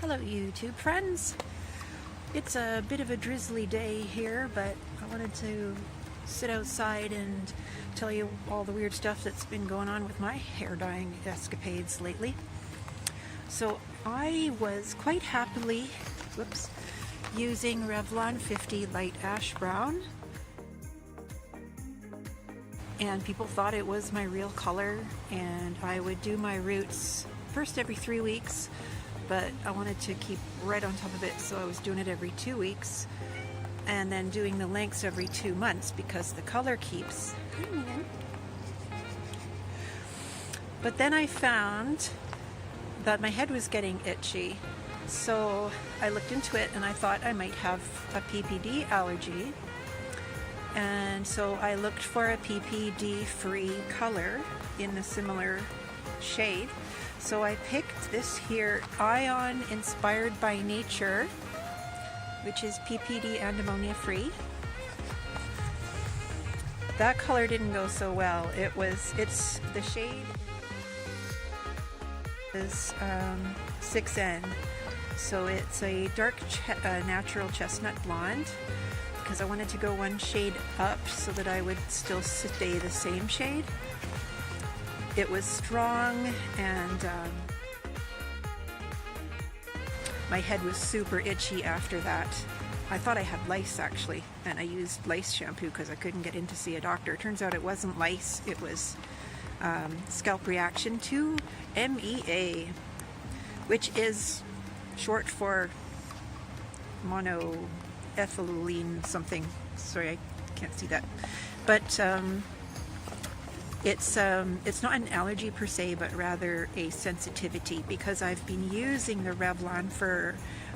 Hello YouTube friends. It's a bit of a drizzly day here, but I wanted to sit outside and tell you all the weird stuff that's been going on with my hair dyeing escapades lately. So I was quite happily, using Revlon 50 Light Ash Brown. And people thought it was my real color, and I would do my roots first every 3 weeks, but I wanted to keep right on top of it, so I was doing it every 2 weeks, and then doing the lengths every 2 months because the color keeps. But then I found that my head was getting itchy, so I looked into it and I thought I might have a PPD allergy. And so I looked for a PPD-free color in a similar shade. So I picked this here, Ion Inspired by Nature, which is PPD and ammonia free. That color didn't go so well. It's the shade is 6N. So it's a dark natural chestnut blonde, because I wanted to go one shade up so that I would still stay the same shade. It was strong, and my head was super itchy after that. I thought I had lice actually, and I used lice shampoo because I couldn't get in to see a doctor. Turns out it wasn't lice, it was scalp reaction to MEA, which is short for Monoethanolamine something. Sorry, I can't see that. But it's not an allergy per se, but rather a sensitivity, because I've been using the Revlon for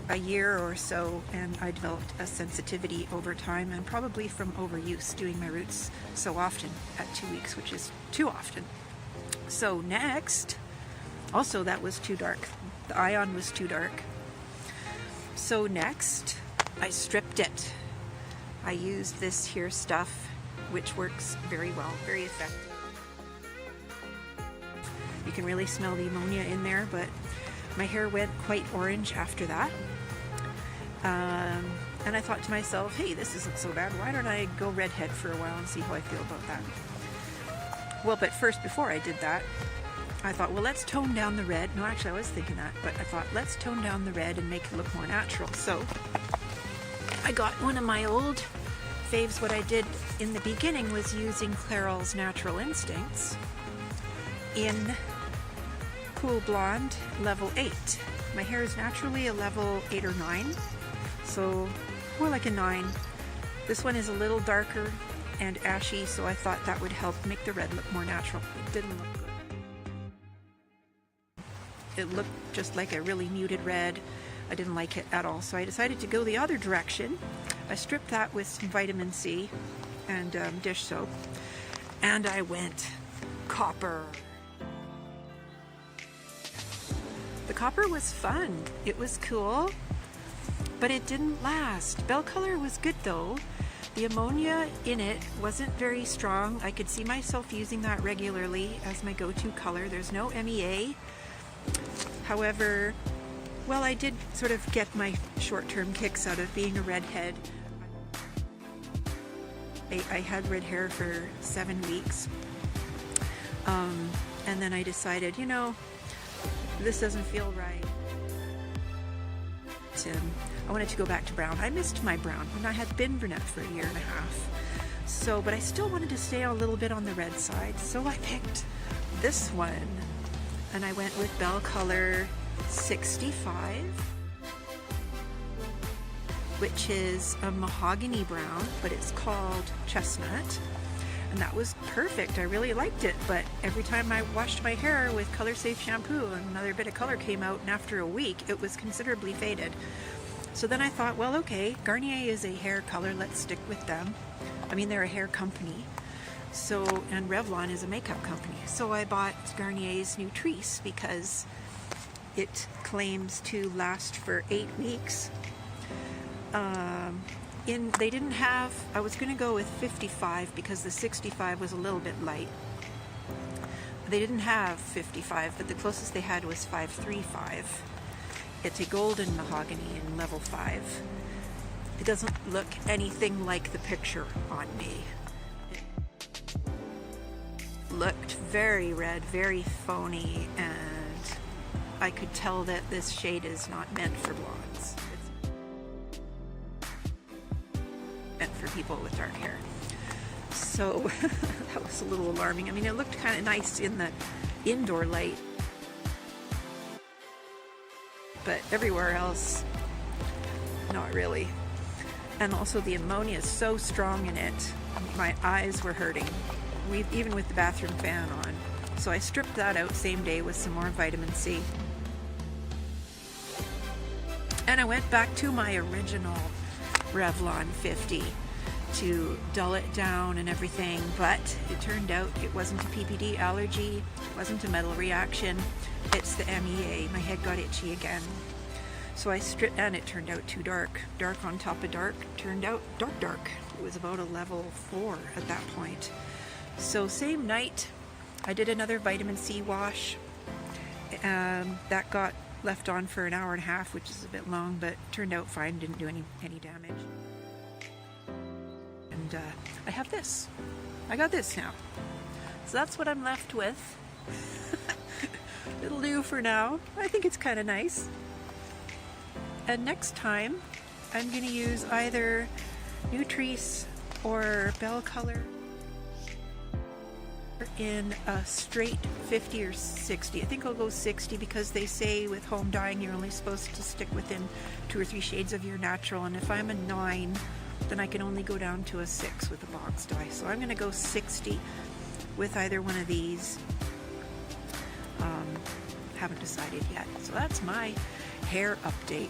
a year or so, and I developed a sensitivity over time, and probably from overuse, doing my roots so often at 2 weeks, which is too often. So next, also that was too dark. The Ion was too dark. So next, I stripped it. I used this here stuff, which works very well, very effective. You can really smell the ammonia in there, but my hair went quite orange after that. And I thought to myself, hey, this isn't so bad. Why don't I go redhead for a while and see how I feel about that? Well, but first, before I did that, I thought, well, let's tone down the red. No, actually, I was thinking that, but I thought, let's tone down the red and make it look more natural. So I got one of my old faves. What I did in the beginning was using Clairol's Natural Instincts in Cool Blonde level 8. My hair is naturally a level 8 or 9, so more like a 9. This one is a little darker and ashy, so I thought that would help make the red look more natural. It didn't look good. It looked just like a really muted red. I didn't like it at all, so I decided to go the other direction. I stripped that with some vitamin C and dish soap, and I went copper. The copper was fun. It was cool, but it didn't last. Belle color was good though. The ammonia in it wasn't very strong. I could see myself using that regularly as my go-to color. There's no MEA. However, well, I did sort of get my short-term kicks out of being a redhead. I had red hair for 7 weeks. And then I decided, you know, this doesn't feel right. I wanted to go back to brown. I missed my brown, and I had been brunette for a year and a half. So, but I still wanted to stay a little bit on the red side, so I picked this one, and I went with Belle Color 65, which is a mahogany brown, but it's called chestnut. And that was perfect. I really liked it, but every time I washed my hair with Color Safe shampoo, another bit of color came out, and after a week it was considerably faded. So then I thought, well, okay, Garnier is a hair color, let's stick with them. I mean, they're a hair company. So, and Revlon is a makeup company. So I bought Garnier's Nutrisse because it claims to last for 8 weeks. They didn't have, I was going to go with 55 because the 65 was a little bit light. They didn't have 55, but the closest they had was 535. It's a golden mahogany in level 5. It doesn't look anything like the picture on me. It looked very red, very phony, and I could tell that this shade is not meant for blondes. It's meant for people with dark hair. So that was a little alarming. I mean, it looked kind of nice in the indoor light, but everywhere else, not really. And also the ammonia is so strong in it, my eyes were hurting, even with the bathroom fan on. So I stripped that out same day with some more vitamin C. And I went back to my original Revlon 50 to dull it down and everything, but it turned out it wasn't a PPD allergy, it wasn't a metal reaction, it's the MEA. My head got itchy again. So I stripped, and it turned out too dark. Dark on top of dark, turned out dark. It was about a level 4 at that point. So same night, I did another vitamin C wash. That got left on for an hour and a half, which is a bit long, but turned out fine, didn't do any damage. And I have this. I got this now. So that's what I'm left with. It'll do for now. I think it's kind of nice. And next time, I'm going to use either Nutrisse or Belle color in a straight 50 or 60. I think I'll go 60 because they say with home dyeing you're only supposed to stick within 2 or 3 shades of your natural, and if I'm a 9, then I can only go down to a 6 with a box dye. So I'm going to go 60 with either one of these. Haven't decided yet. So that's my hair update.